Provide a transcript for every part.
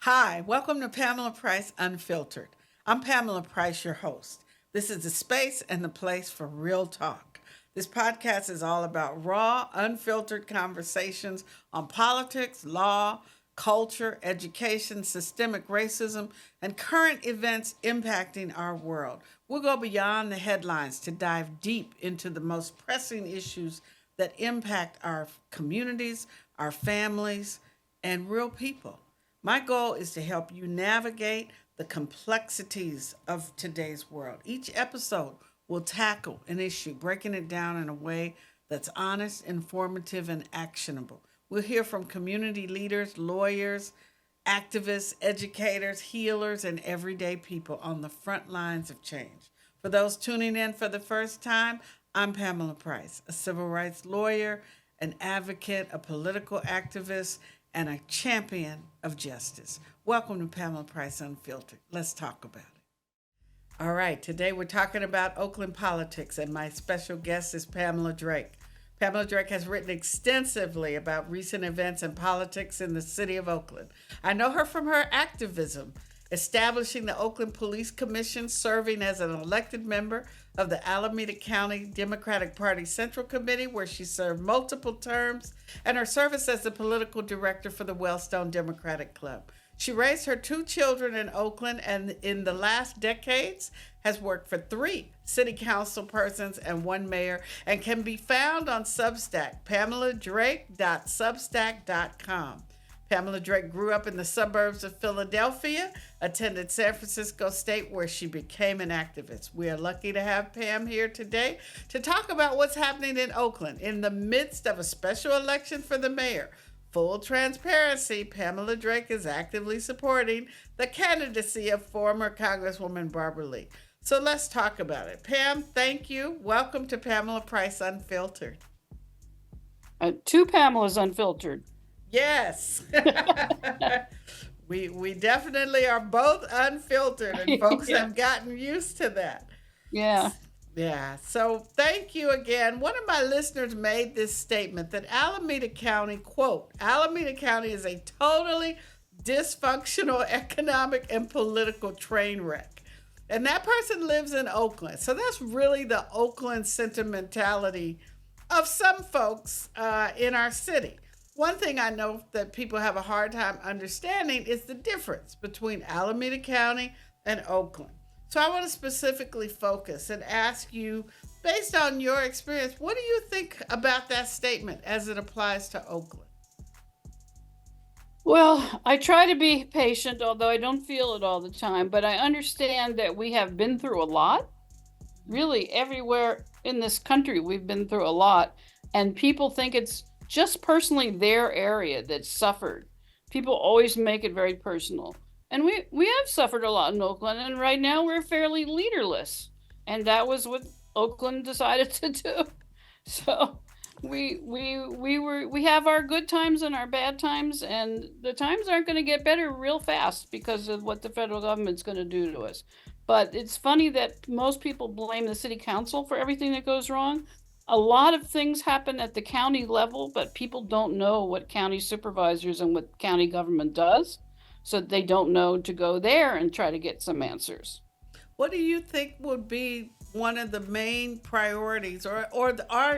Hi, welcome to Pamela Price Unfiltered. I'm Pamela Price, your host. This is the space and the place for real talk. This podcast is all about raw, unfiltered conversations on politics, law, culture, education, systemic racism, and current events impacting our world. We'll go beyond the headlines to dive deep into the most pressing issues that impact our communities, our families, and real people. My goal is to help you navigate the complexities of today's world. Each episode will tackle an issue, breaking it down in a way that's honest, informative, and actionable. We'll hear from community leaders, lawyers, activists, educators, healers, and everyday people on the front lines of change. For those tuning in for the first time, I'm Pamela Price, a civil rights lawyer, an advocate, a political activist, and a champion of justice. Welcome to Pamela Price Unfiltered. Let's talk about it. All right, today we're talking about Oakland politics, and my special guest is Pamela Drake. Pamela Drake has written extensively about recent events and politics in the city of Oakland. I know her from her activism, establishing the Oakland Police Commission, serving as an elected member of the Alameda County Democratic Party Central Committee, where she served multiple terms, and her service as the political director for the Wellstone Democratic Club. She raised her two children in Oakland and in the last decades has worked for 3 city council persons and 1 mayor, and can be found on Substack, pameladrake.substack.com. Pamela Drake grew up in the suburbs of Philadelphia, attended San Francisco State, where she became an activist. We are lucky to have Pam here today to talk about what's happening in Oakland in the midst of a special election for the mayor. Full transparency, Pamela Drake is actively supporting the candidacy of former Congresswoman Barbara Lee. So let's talk about it. Pam, thank you. Welcome to Pamela Price Unfiltered. 2 Pamelas Unfiltered. Yes. we definitely are both unfiltered, and folks have gotten used to that. Yeah. Yeah. So thank you again. One of my listeners made this statement that Alameda County, quote, Alameda County is a totally dysfunctional economic and political train wreck. And that person lives in Oakland. So that's really the Oakland sentimentality of some folks in our city. One thing I know that people have a hard time understanding is the difference between Alameda County and Oakland. So I want to specifically focus and ask you, based on your experience, what do you think about that statement as it applies to Oakland? Well, I try to be patient, although I don't feel it all the time, but I understand that we have been through a lot. Really, everywhere in this country, we've been through a lot, and people think it's just personally their area that suffered. People always make it very personal. And we have suffered a lot in Oakland, and right now we're fairly leaderless. And that was what Oakland decided to do. So we have our good times and our bad times, and the times aren't going to get better real fast because of what the federal government's going to do to us. But it's funny that most people blame the city council for everything that goes wrong. A lot of things happen at the county level, but people don't know what county supervisors and what county government does. So they don't know to go there and try to get some answers. What do you think would be one of the main priorities or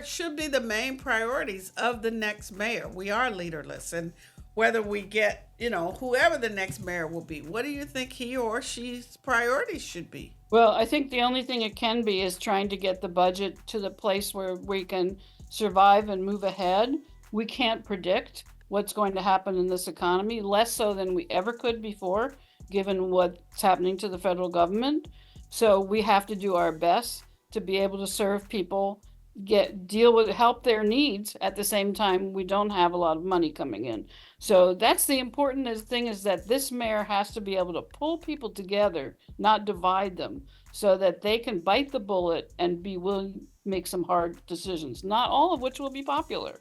should be the main priorities of the next mayor? We are leaderless, and whether we get, whoever the next mayor will be, what do you think he or she's priorities should be? Well, I think the only thing it can be is trying to get the budget to the place where we can survive and move ahead. We can't predict what's going to happen in this economy, less so than we ever could before, given what's happening to the federal government. So we have to do our best to be able to serve people, help their needs at the same time we don't have a lot of money coming in. So that's the important thing, is that this mayor has to be able to pull people together, not divide them, so that they can bite the bullet and be willing to make some hard decisions, not all of which will be popular.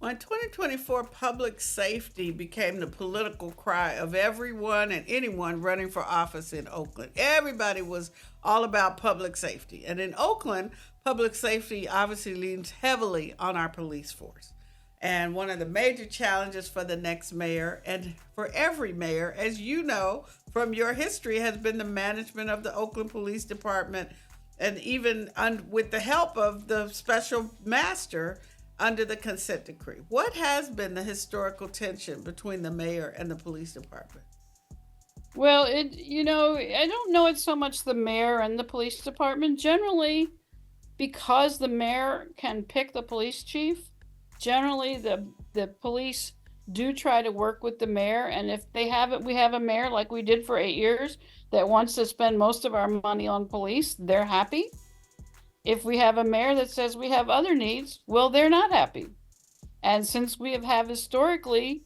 Well, in 2024, public safety became the political cry of everyone and anyone running for office in Oakland. Everybody was all about public safety. And in Oakland, public safety obviously leans heavily on our police force. And one of the major challenges for the next mayor and for every mayor, as you know from your history, has been the management of the Oakland Police Department, and even with the help of the special master under the consent decree. What has been the historical tension between the mayor and the police department? Well, I don't know it's so much the mayor and the police department. Generally, because the mayor can pick the police chief, generally the police do try to work with the mayor. And if they have it, we have a mayor like we did for 8 years that wants to spend most of our money on police, they're happy. If we have a mayor that says we have other needs, well, they're not happy. And since we have historically,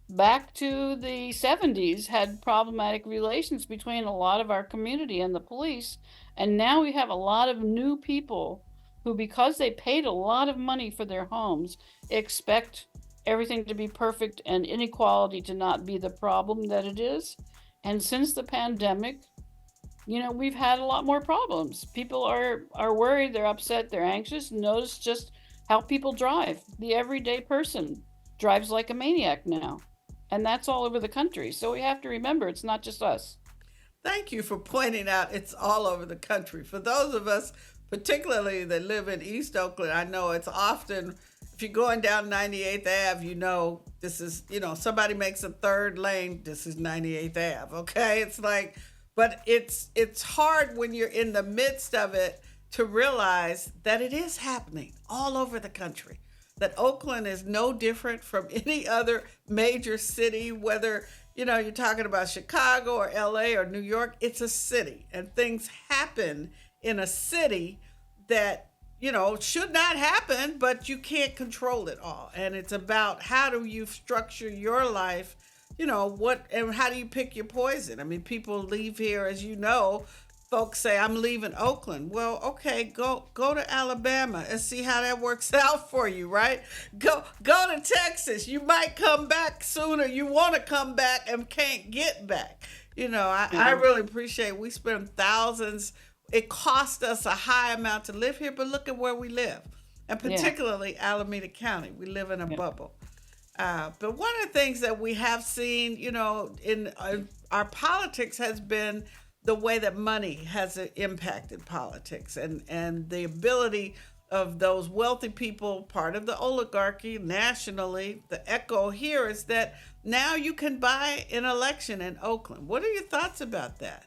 back to the 70s, had problematic relations between a lot of our community and the police, and now we have a lot of new people who, because they paid a lot of money for their homes, expect everything to be perfect and inequality to not be the problem that it is. And since the pandemic, we've had a lot more problems. People are worried, they're upset, they're anxious. Notice just how people drive. The everyday person drives like a maniac now. And that's all over the country. So we have to remember it's not just us. Thank you for pointing out it's all over the country. For those of us, particularly that live in East Oakland, I know it's often, if you're going down 98th Ave, this is, somebody makes a third lane, this is 98th Ave, okay? It's like, but it's hard when you're in the midst of it to realize that it is happening all over the country. That Oakland is no different from any other major city, whether, you're talking about Chicago or LA or New York, it's a city. And things happen in a city that, should not happen, but you can't control it all. And it's about how do you structure your life, and how do you pick your poison? I mean, people leave here, as you know, folks say, I'm leaving Oakland. Well, okay, go to Alabama and see how that works out for you, right? Go to Texas. You might come back sooner. You want to come back and can't get back. I really appreciate we spend thousands. It cost us a high amount to live here, but look at where we live. And particularly Alameda County. We live in a bubble. But one of the things that we have seen, in our politics has been the way that money has impacted politics and the ability of those wealthy people, part of the oligarchy nationally. The echo here is that now you can buy an election in Oakland. What are your thoughts about that?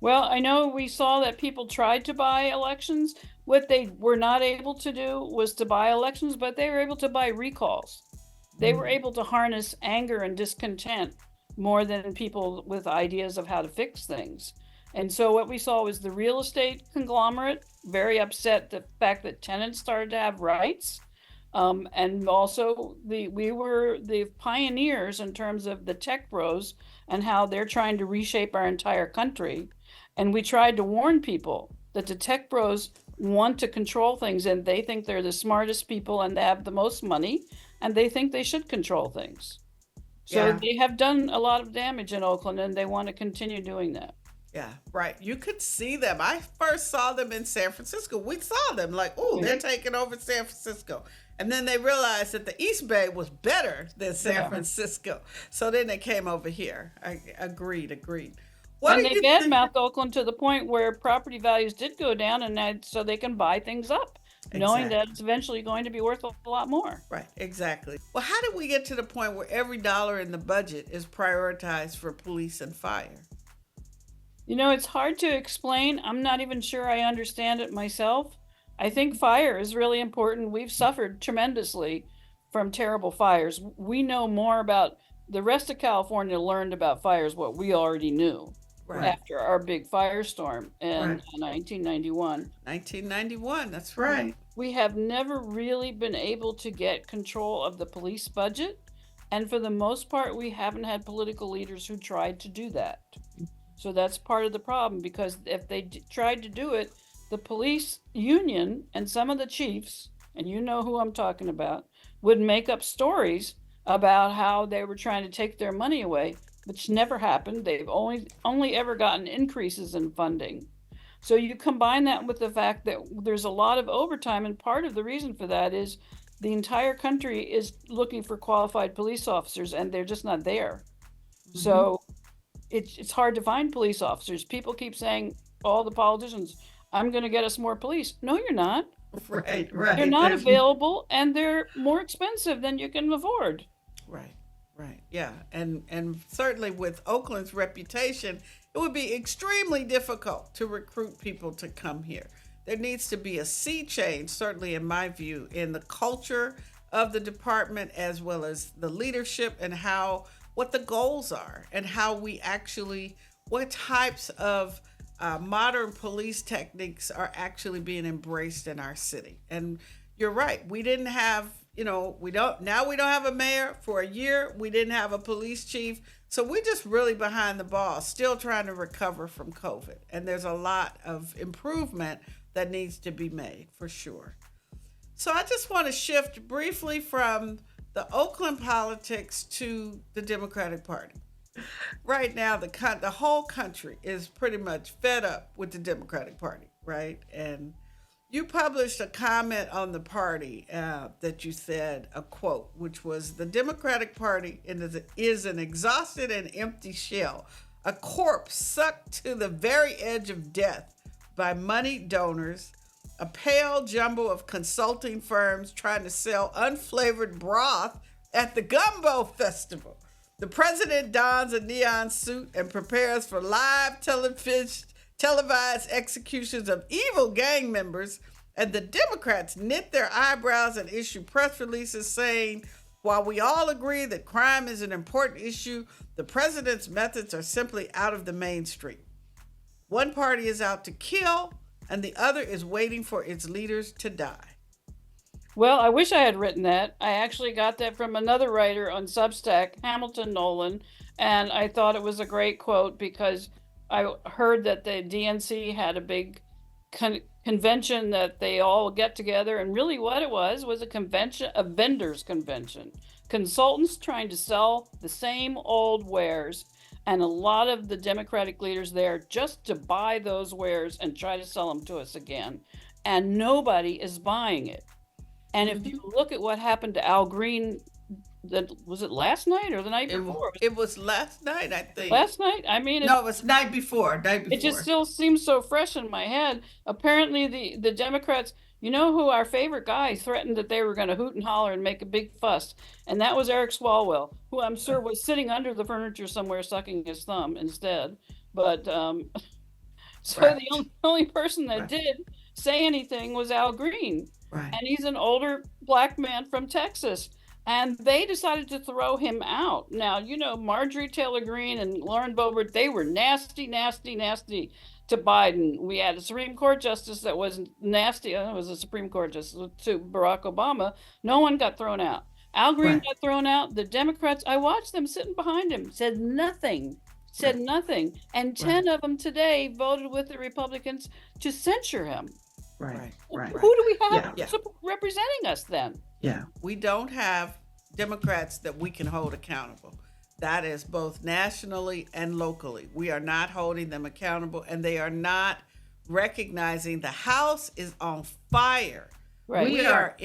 Well, I know we saw that people tried to buy elections. What they were not able to do was to buy elections, but they were able to buy recalls. They were able to harness anger and discontent more than people with ideas of how to fix things. And so what we saw was the real estate conglomerate very upset the fact that tenants started to have rights. And also we were the pioneers in terms of the tech bros and how they're trying to reshape our entire country. And we tried to warn people that the tech bros want to control things and they think they're the smartest people and they have the most money and they think they should control things. So they have done a lot of damage in Oakland and they want to continue doing that. Yeah, right. You could see them. I first saw them in San Francisco. We saw them like, they're taking over San Francisco. And then they realized that the East Bay was better than San Francisco. So then they came over here. I agreed. And they badmouthed Oakland to the point where property values did go down and so they can buy things up. Knowing that it's eventually going to be worth a lot more. Right, exactly. Well, how did we get to the point where every dollar in the budget is prioritized for police and fire? It's hard to explain. I'm not even sure I understand it myself. I think fire is really important. We've suffered tremendously from terrible fires. We know more about, the rest of California learned about fires what we already knew. Right. After our big firestorm in 1991. 1991, that's right. We have never really been able to get control of the police budget. And for the most part, we haven't had political leaders who tried to do that. So that's part of the problem, because if they tried to do it, the police union and some of the chiefs, and you know who I'm talking about, would make up stories about how they were trying to take their money away, which never happened. They've only ever gotten increases in funding. So you combine that with the fact that there's a lot of overtime, and part of the reason for that is the entire country is looking for qualified police officers, and they're just not there. So it's hard to find police officers. People keep saying, all the politicians, I'm going to get us more police. No, you're not. Right, They're not available, and they're more expensive than you can afford. Right, right. Yeah. And certainly with Oakland's reputation, it would be extremely difficult to recruit people to come here. There needs to be a sea change, certainly in my view, in the culture of the department as well as the leadership and what the goals are and how we actually, what types of modern police techniques are actually being embraced in our city. And you're right, we didn't have, we don't have a mayor for a year. We didn't have a police chief. So we're just really behind the ball, still trying to recover from COVID. And there's a lot of improvement that needs to be made for sure. So I just want to shift briefly from the Oakland politics to the Democratic Party. Right now, the whole country is pretty much fed up with the Democratic Party, right? And you published a comment on the party that you said, a quote, which was, the Democratic Party is an exhausted and empty shell, a corpse sucked to the very edge of death by moneyed donors, a pale jumble of consulting firms trying to sell unflavored broth at the Gumbo Festival. The president dons a neon suit and prepares for live televised executions of evil gang members, and the Democrats knit their eyebrows and issue press releases saying, while we all agree that crime is an important issue, the president's methods are simply out of the mainstream. One party is out to kill, and the other is waiting for its leaders to die. Well, I wish I had written that. I actually got that from another writer on Substack, Hamilton Nolan, and I thought it was a great quote because I heard that the DNC had a big convention that they all get together, and really what it was a convention, a vendors convention. Consultants trying to sell the same old wares, and a lot of the Democratic leaders there just to buy those wares and try to sell them to us again. And nobody is buying it. And if you look at what happened to Al Green, was it last night or the night before? It was last night, I think. Last night? I mean, no, it was night before. It just still seems so fresh in my head. Apparently, the Democrats, who our favorite guy threatened that they were going to hoot and holler and make a big fuss, and that was Eric Swalwell, who I'm sure was sitting under the furniture somewhere sucking his thumb instead. But the only person that did say anything was Al Green. Right. And he's an older black man from Texas. And they decided to throw him out. Now, Marjorie Taylor Greene and Lauren Boebert, they were nasty, nasty, nasty to Biden. We had a Supreme Court justice that was nasty. It was a Supreme Court justice to Barack Obama. No one got thrown out. Al Green got thrown out. The Democrats, I watched them sitting behind him, said nothing. And 10 of them today voted with the Republicans to censure him. Right. Who do we have representing us then? Yeah. We don't have Democrats that we can hold accountable. That is both nationally and locally. We are not holding them accountable, and they are not recognizing the House is on fire. Right. We are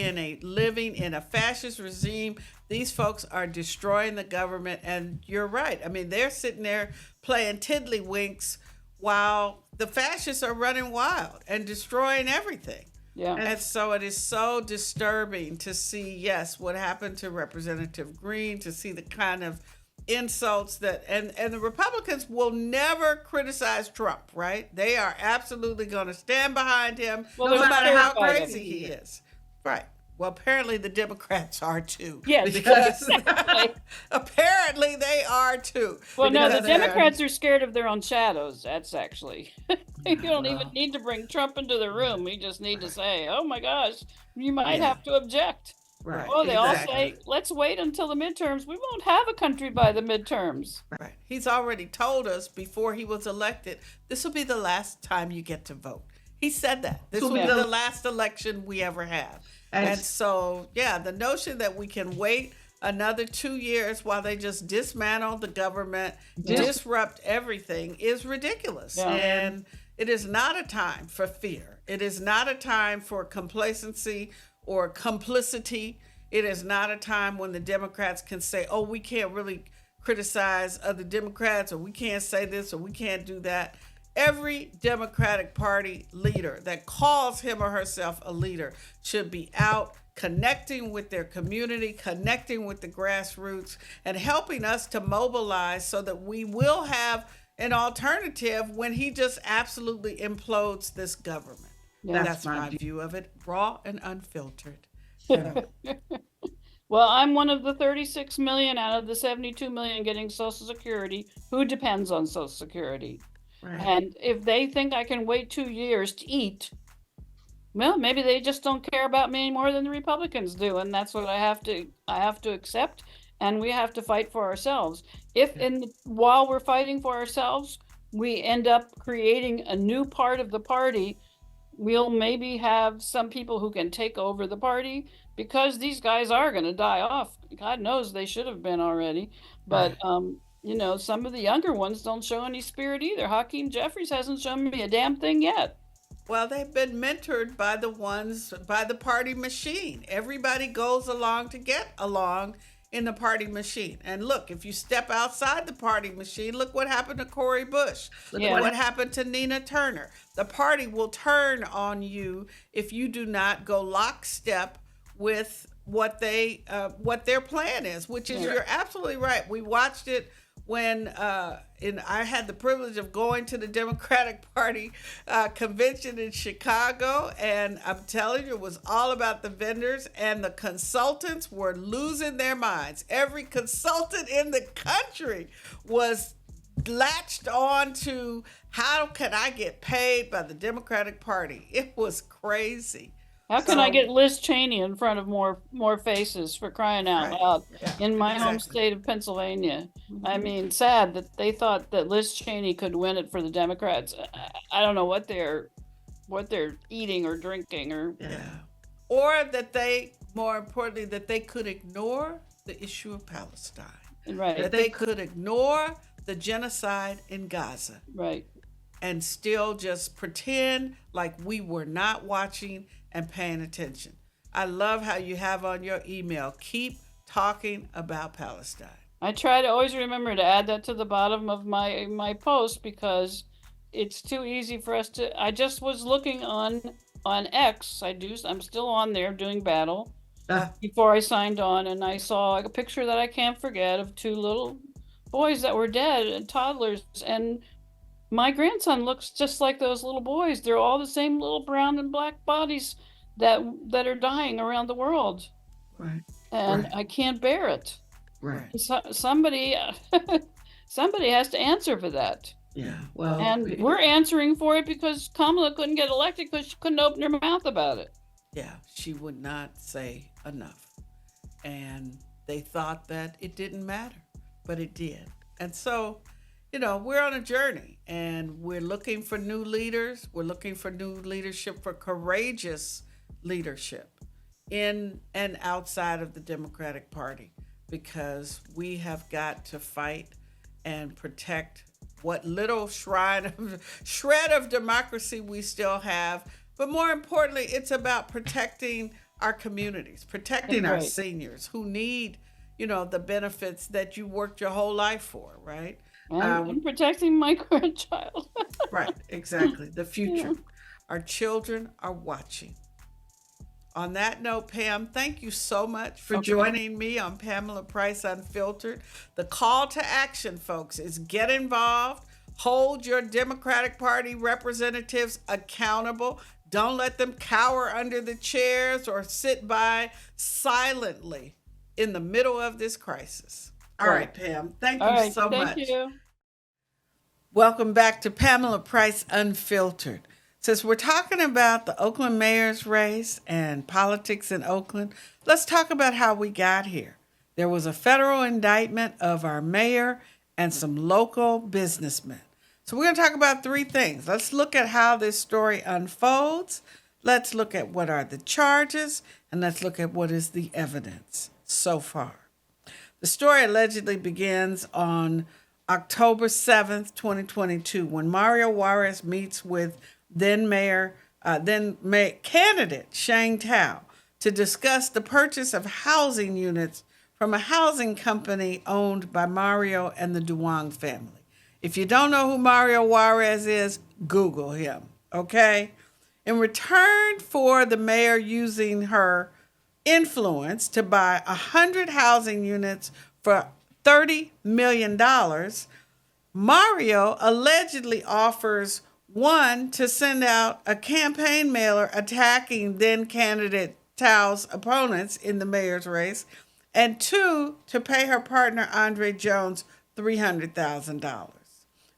living in a fascist regime. These folks are destroying the government, and you're right. I mean, they're sitting there playing tiddlywinks while the fascists are running wild and destroying everything. Yeah. And so it is so disturbing to see, what happened to Representative Green, to see the kind of insults that, and the Republicans will never criticize Trump, right? They are absolutely going to stand behind him, no matter how crazy he is. Right. Well, apparently the Democrats are too. Yes, because apparently they are too. Well, no, the Democrats are scared of their own shadows. That's actually, you don't even need to bring Trump into the room. You just need to say, oh my gosh, you might have to object. Right. Oh, they all say, let's wait until the midterms. We won't have a country by the midterms. Right. He's already told us before he was elected, this will be the last time you get to vote. He said that. This will be the last election we ever have. And so, the notion that we can wait another 2 years while they just dismantle the government, disrupt everything is ridiculous. Yeah. And it is not a time for fear. It is not a time for complacency or complicity. It is not a time when the Democrats can say, oh, we can't really criticize other Democrats, or we can't say this, or we can't do that. Every Democratic Party leader that calls him or herself a leader should be out connecting with their community, connecting with the grassroots, and helping us to mobilize so that we will have an alternative when he just absolutely implodes this government. Yeah. That's my view of it, raw and unfiltered. Well, I'm one of the 36 million out of the 72 million getting Social Security who depends on Social Security. Right. And if they think I can wait 2 years to eat, well, maybe they just don't care about me any more than the Republicans do, and that's what I have to accept, and we have to fight for ourselves. If while we're fighting for ourselves, we end up creating a new part of the party, we'll maybe have some people who can take over the party, because these guys are going to die off. God knows they should have been already, but some of the younger ones don't show any spirit either. Hakeem Jeffries hasn't shown me a damn thing yet. Well, they've been mentored by the party machine. Everybody goes along to get along in the party machine. And look, if you step outside the party machine, look what happened to Cori Bush. Look what happened to Nina Turner. The party will turn on you if you do not go lockstep with what their plan is, which is, you're absolutely right. We watched it when I had the privilege of going to the Democratic Party convention in Chicago, and I'm telling you, it was all about the vendors, and the consultants were losing their minds. Every consultant in the country was latched on to, how can I get paid by the Democratic Party? It was crazy. How can I get Liz Cheney in front of more faces, for crying out loud, in my home state of Pennsylvania? I mean, sad that they thought that Liz Cheney could win it for the Democrats. I don't know what they're eating or drinking, or that they, more importantly, that they could ignore the issue of Palestine. Right. That they could ignore the genocide in Gaza. Right. And still just pretend like we were not watching and paying attention. I love how you have on your email, keep talking about Palestine. I try to always remember to add that to the bottom of my post, because it's too easy for us to. I just was looking on X. I'm still on there doing battle before I signed on, and I saw a picture that I can't forget of two little boys that were dead, and toddlers, and my grandson looks just like those little boys. They're all the same little brown and black bodies that are dying around the world. Right. And I can't bear it. Right. Somebody has to answer for that. Yeah. Well, and we're answering for it because Kamala couldn't get elected because she couldn't open her mouth about it. Yeah, she would not say enough. And they thought that it didn't matter, but it did. And so, we're on a journey, and we're looking for new leaders. We're looking for new leadership, for courageous leadership in and outside of the Democratic Party, because we have got to fight and protect what little shred of democracy we still have. But more importantly, it's about protecting our communities, protecting our seniors who need, the benefits that you worked your whole life for, right? And protecting my grandchild. Right, exactly. The future. Yeah. Our children are watching. On that note, Pam, thank you so much for joining me on Pamela Price Unfiltered. The call to action, folks, is get involved. Hold your Democratic Party representatives accountable. Don't let them cower under the chairs or sit by silently in the middle of this crisis. All right, Pam. Thank you so much. Thank you. Welcome back to Pamela Price Unfiltered. Since we're talking about the Oakland mayor's race and politics in Oakland, let's talk about how we got here. There was a federal indictment of our mayor and some local businessmen. So we're going to talk about three things. Let's look at how this story unfolds. Let's look at what are the charges, and let's look at what is the evidence so far. The story allegedly begins on October 7th, 2022, when Mario Juarez meets with then candidate Sheng Thao to discuss the purchase of housing units from a housing company owned by Mario and the Duong family. If you don't know who Mario Juarez is, Google him, okay? In return for the mayor using her influence to buy 100 housing units for $30 million, Mario allegedly offers one, to send out a campaign mailer attacking then candidate Thao's opponents in the mayor's race, and two, to pay her partner Andre Jones $300,000.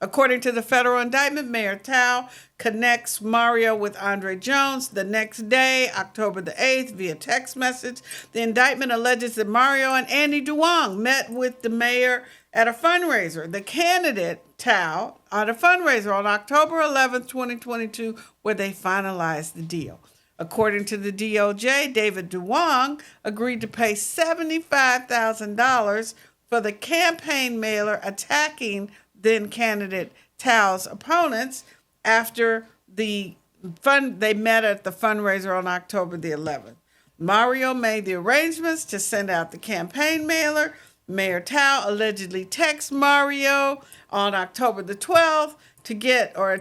According to the federal indictment, Mayor Thao connects Mario with Andre Jones the next day, October the 8th, via text message. The indictment alleges that Mario and Andy Duong met with the mayor at a fundraiser, the candidate Thao, at a fundraiser on October 11th, 2022, where they finalized the deal. According to the DOJ, David Duong agreed to pay $75,000 for the campaign mailer attacking then candidate Thao's opponents after they met at the fundraiser on October the 11th. Mario made the arrangements to send out the campaign mailer. Mayor Thao allegedly texts Mario on October the 12th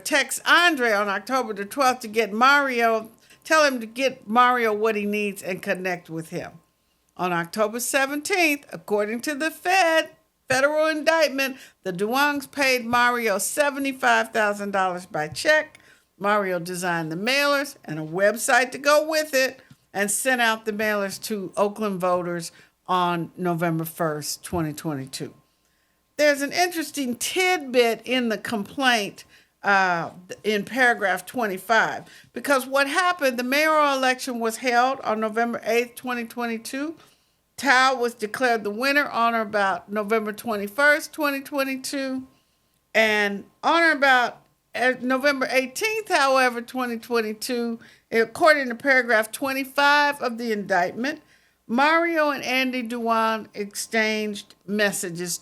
text Andre on October the 12th to get Mario, tell him to get Mario what he needs and connect with him. On October 17th, according to the federal indictment, the Duongs paid Mario $75,000 by check. Mario designed the mailers and a website to go with it and sent out the mailers to Oakland voters on November 1st, 2022. There's an interesting tidbit in the complaint in paragraph 25, because what happened, the mayoral election was held on November 8th, 2022. Thao was declared the winner on or about November 21st, 2022. And on or about November 18th, however, 2022, according to paragraph 25 of the indictment, Mario and Andy Duong exchanged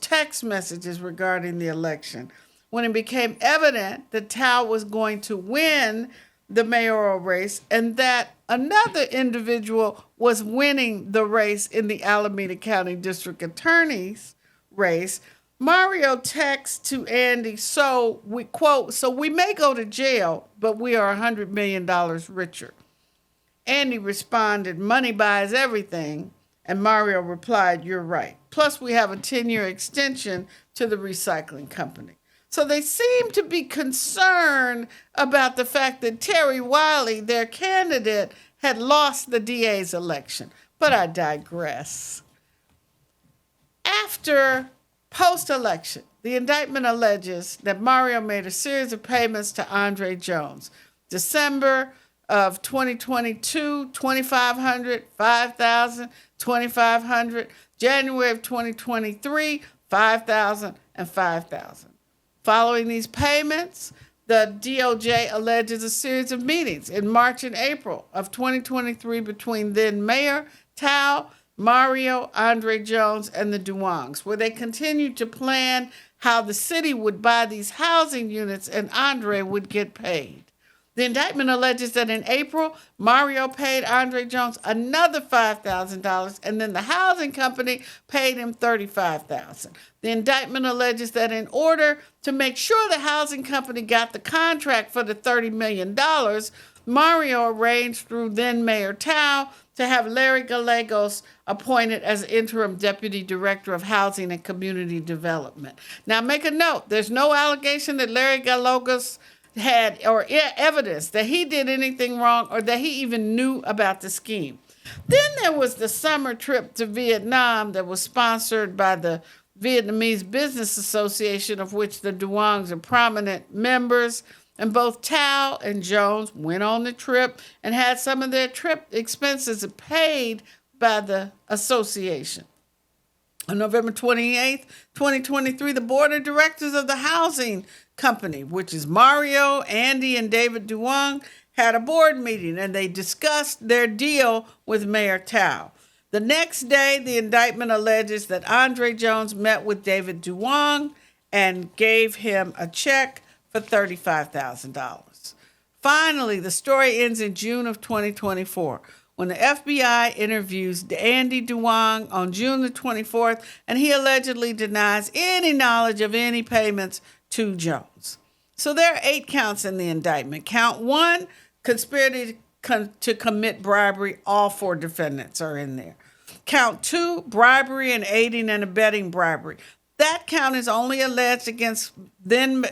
text messages regarding the election. When it became evident that Thao was going to win the mayoral race and that another individual was winning the race in the Alameda County District Attorney's race, Mario texts to Andy, so we may go to jail, but we are $100 million richer. Andy responded, money buys everything. And Mario replied, you're right. Plus, we have a 10-year extension to the recycling company. So they seem to be concerned about the fact that Terry Wiley, their candidate, had lost the DA's election. But I digress. After post-election, the indictment alleges that Mario made a series of payments to Andre Jones. December of 2022, $2,500, $5,000, $2,500. January of 2023, $5,000 and $5,000. Following these payments, the DOJ alleges a series of meetings in March and April of 2023 between then Mayor Thao, Mario, Andre Jones, and the Duongs, where they continued to plan how the city would buy these housing units and Andre would get paid. The indictment alleges that in April, Mario paid Andre Jones another $5,000, and then the housing company paid him $35,000. The indictment alleges that in order to make sure the housing company got the contract for the $30 million, Mario arranged through then Mayor Thao to have Larry Gallegos appointed as interim deputy director of housing and community development. Now, make a note, there's no allegation that Larry Gallegos had or evidence that he did anything wrong or that he even knew about the scheme. Then there was the summer trip to Vietnam that was sponsored by the Vietnamese Business Association, of which the Duongs are prominent members. And both Thao and Jones went on the trip and had some of their trip expenses paid by the association. On November 28th, 2023, the board of directors of the housing company, which is Mario, Andy, and David Duong, had a board meeting and they discussed their deal with Mayor Thao. The next day, the indictment alleges that Andre Jones met with David Duong and gave him a check for $35,000. Finally, the story ends in June of 2024 when the FBI interviews Andy Duong on June the 24th, and he allegedly denies any knowledge of any payments to Jones. So there are 8 counts in the indictment. Count 1, conspiracy to commit bribery. All 4 defendants are in there. Count 2, bribery and aiding and abetting bribery. That count is only alleged against then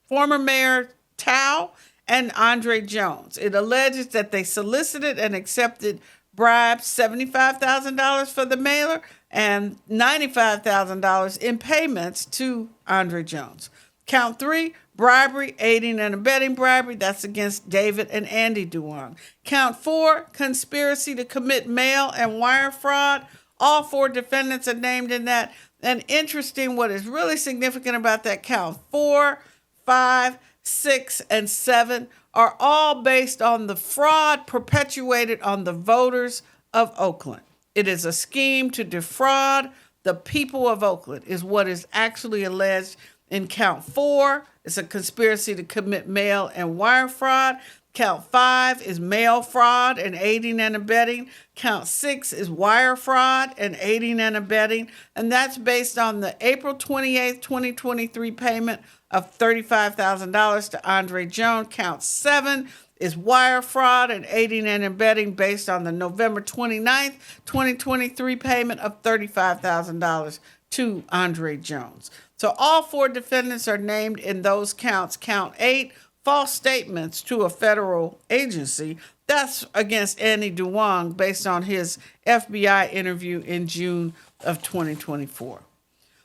former Mayor Thao and Andre Jones. It alleges that they solicited and accepted bribes, $75,000 for the mailer and $95,000 in payments to Andre Jones. Count 3, bribery, aiding and abetting bribery. That's against David and Andy Duong. Count 4, conspiracy to commit mail and wire fraud. All 4 defendants are named in that. And interesting, what is really significant about that count 4, 5, 6, and 7 are all based on the fraud perpetuated on the voters of Oakland. It is a scheme to defraud the people of Oakland, is what is actually alleged in count 4. It's a conspiracy to commit mail and wire fraud. Count 5 is mail fraud and aiding and abetting. Count 6 is wire fraud and aiding and abetting. And that's based on the April 28th, 2023 payment of $35,000 to Andre Jones. Count 7 is wire fraud and aiding and abetting based on the November 29th, 2023 payment of $35,000 to Andre Jones. So all 4 defendants are named in those counts. Count 8, false statements to a federal agency. That's against Andy Duong based on his FBI interview in June of 2024.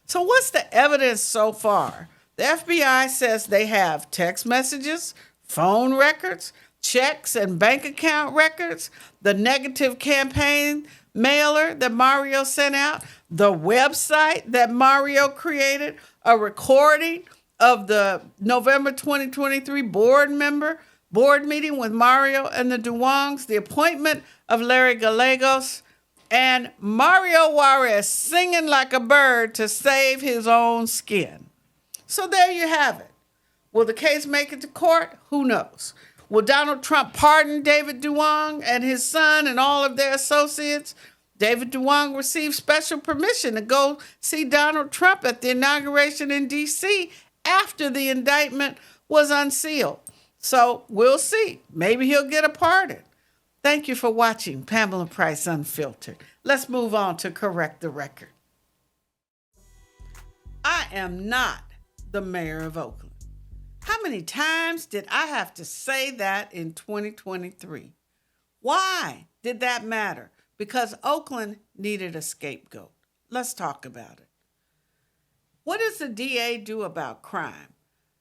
So what's the evidence so far? The FBI says they have text messages, phone records, checks and bank account records, the negative campaign mailer that Mario sent out, the website that Mario created, a recording of the November 2023 board meeting with Mario and the Duongs, the appointment of Larry Gallegos, and Mario Juarez singing like a bird to save his own skin. So there you have it. Will the case make it to court? Who knows? Will Donald Trump pardon David Duong and his son and all of their associates? David Duong received special permission to go see Donald Trump at the inauguration in D.C. after the indictment was unsealed. So we'll see. Maybe he'll get a pardon. Thank you for watching Pamela Price Unfiltered. Let's move on to correct the record. I am not the mayor of Oakland. How many times did I have to say that in 2023? Why did that matter? Because Oakland needed a scapegoat. Let's talk about it. What does the DA do about crime?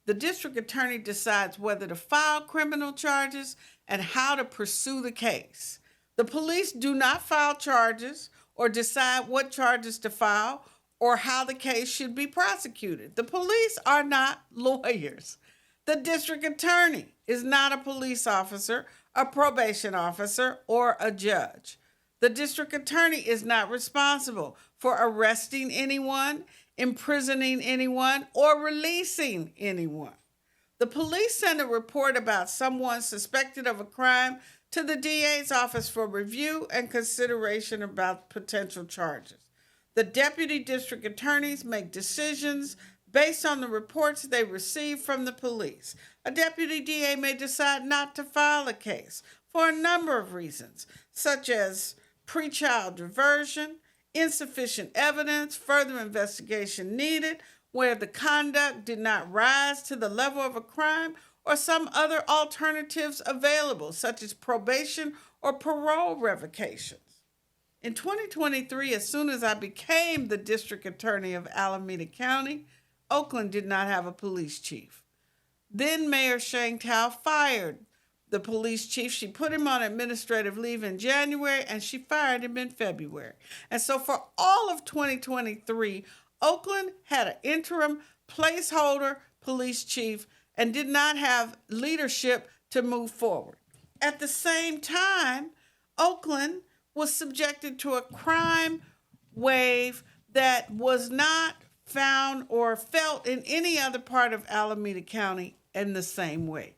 The district attorney decides whether to file criminal charges and how to pursue the case. The police do not file charges or decide what charges to file or how the case should be prosecuted. The police are not lawyers. The district attorney is not a police officer, a probation officer, or a judge. The district attorney is not responsible for arresting anyone, imprisoning anyone, or releasing anyone. The police send a report about someone suspected of a crime to the DA's office for review and consideration about potential charges. The deputy district attorneys make decisions based on the reports they receive from the police. A deputy DA may decide not to file a case for a number of reasons, such as pretrial diversion, insufficient evidence, further investigation needed, where the conduct did not rise to the level of a crime, or some other alternatives available, such as probation or parole revocations. In 2023, as soon as I became the district attorney of Alameda County, Oakland did not have a police chief. Then Mayor Sheng Thao fired the police chief. She put him on administrative leave in January, and she fired him in February. And so for all of 2023, Oakland had an interim placeholder police chief and did not have leadership to move forward. At the same time, Oakland was subjected to a crime wave that was not found or felt in any other part of Alameda County in the same way.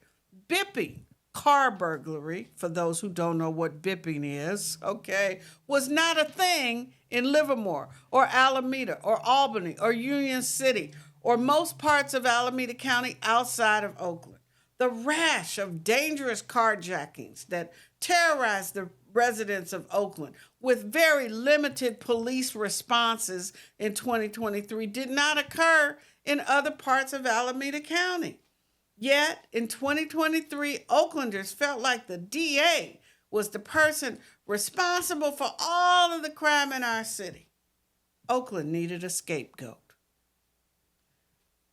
Bipping, car burglary, for those who don't know what bipping is, okay, was not a thing in Livermore or Alameda or Albany or Union City or most parts of Alameda County outside of Oakland. The rash of dangerous carjackings that terrorized the residents of Oakland with very limited police responses in 2023 did not occur in other parts of Alameda County. Yet, in 2023, Oaklanders felt like the DA was the person responsible for all of the crime in our city. Oakland needed a scapegoat.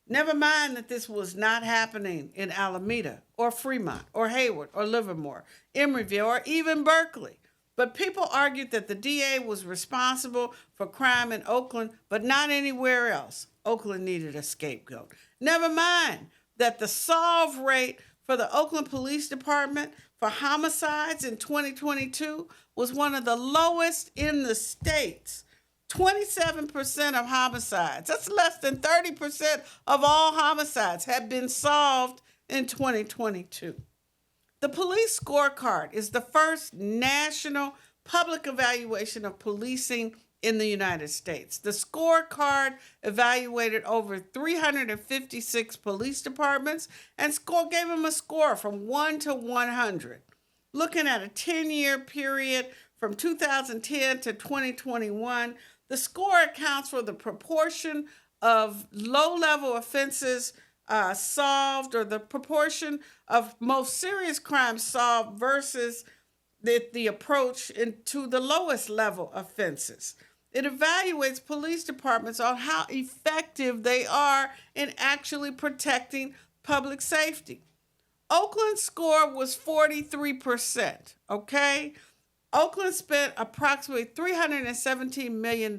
Never mind that this was not happening in Alameda or Fremont or Hayward or Livermore, Emeryville, or even Berkeley. But people argued that the DA was responsible for crime in Oakland, but not anywhere else. Oakland needed a scapegoat. Never mind that the solve rate for the Oakland Police Department for homicides in 2022 was one of the lowest in the states. 27% of homicides, that's less than 30% of all homicides, have been solved in 2022. The police scorecard is the first national public evaluation of policing in the United States. The scorecard evaluated over 356 police departments and gave them a score from 1 to 100. Looking at a 10-year period from 2010 to 2021, the score accounts for the proportion of low-level offenses solved, or the proportion of most serious crimes solved versus the approach to the lowest level offenses. It evaluates police departments on how effective they are in actually protecting public safety. Oakland's score was 43%, okay? Oakland spent approximately $317 million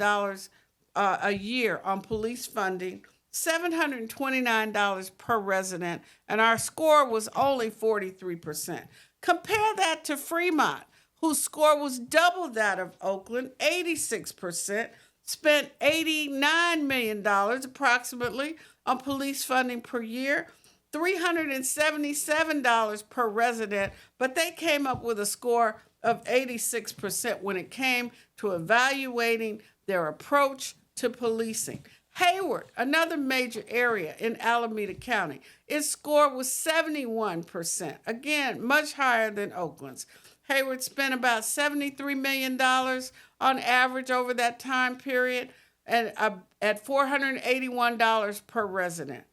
a year on police funding, $729 per resident, and our score was only 43%. Compare that to Fremont, whose score was double that of Oakland, 86%, spent $89 million approximately on police funding per year, $377 per resident, but they came up with a score of 86% when it came to evaluating their approach to policing. Hayward, another major area in Alameda County, its score was 71%. Again, much higher than Oakland's. Hayward spent about $73 million on average over that time period, and at $481 per resident.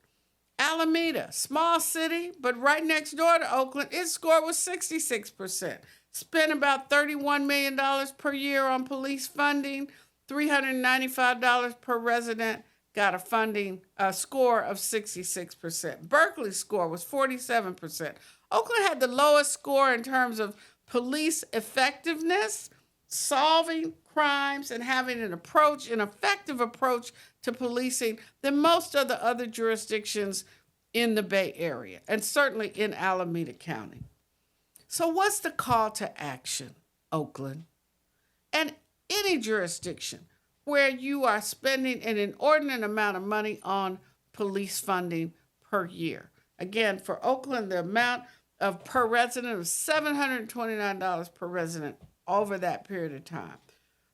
Alameda, small city, but right next door to Oakland, its score was 66%. Spent about $31 million per year on police funding, $395 per resident, got a score of 66%. Berkeley's score was 47%. Oakland had the lowest score in terms of police effectiveness, solving crimes, and having an effective approach to policing than most of the other jurisdictions in the Bay Area, and certainly in Alameda County. So what's the call to action, Oakland? And any jurisdiction where you are spending an inordinate amount of money on police funding per year. Again, for Oakland, the amount of per resident of $729 per resident over that period of time.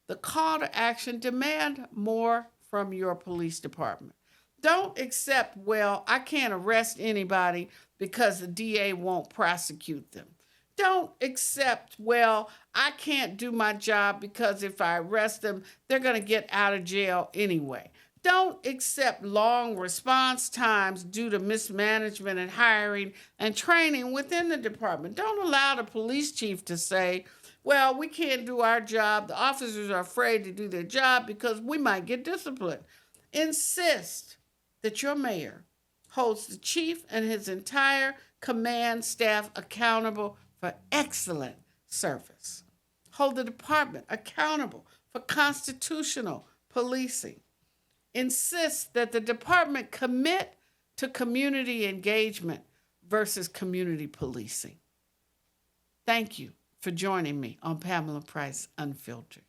The call to action: demand more from your police department. Don't accept, well, I can't arrest anybody because the DA won't prosecute them. Don't accept, well, I can't do my job because if I arrest them, they're going to get out of jail anyway. Don't accept long response times due to mismanagement and hiring and training within the department. Don't allow the police chief to say, well, we can't do our job. The officers are afraid to do their job because we might get disciplined. Insist that your mayor holds the chief and his entire command staff accountable for excellent service. Hold the department accountable for constitutional policing. Insist that the department commit to community engagement versus community policing. Thank you for joining me on Pamela Price Unfiltered.